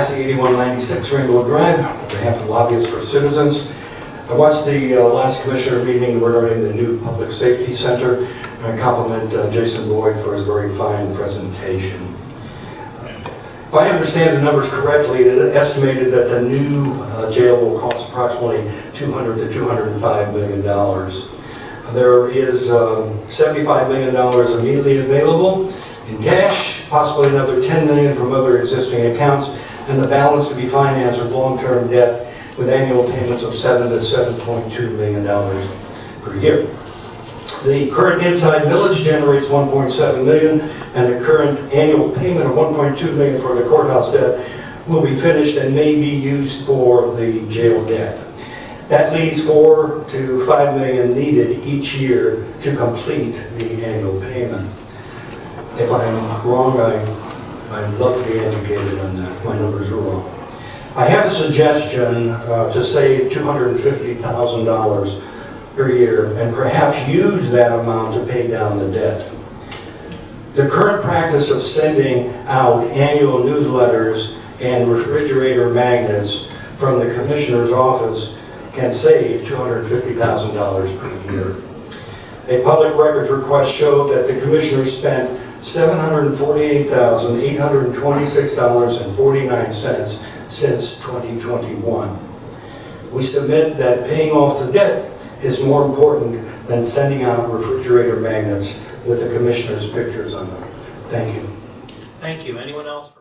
Massie, 8196 Rainbow Drive, on behalf of lobbyists for citizens. I watched the last commissioner meeting regarding the new public safety center. I compliment Jason Boyd for his very fine presentation. If I understand the numbers correctly, it is estimated that the new jail will cost approximately $200 to $205 million. There is $75 million immediately available in cash, possibly another $10 million from other existing accounts, and the balance to be financed with long-term debt with annual payments of $7 to $7.2 million per year. The current inside millage generates $1.7 million, and the current annual payment of $1.2 million for the courthouse debt will be finished and may be used for the jail debt. That leaves $4 to $5 million needed each year to complete the annual payment. If I'm wrong, I'd love to be educated on that. My numbers are wrong. I have a suggestion to save $250,000 per year and perhaps use that amount to pay down the debt. The current practice of sending out annual newsletters and refrigerator magnets from the commissioner's office can save $250,000 per year. A public records request showed that the commissioner spent $748,826.49 since 2021. We submit that paying off the debt is more important than sending out refrigerator magnets with the commissioner's pictures on them. Thank you. Thank you. Anyone else?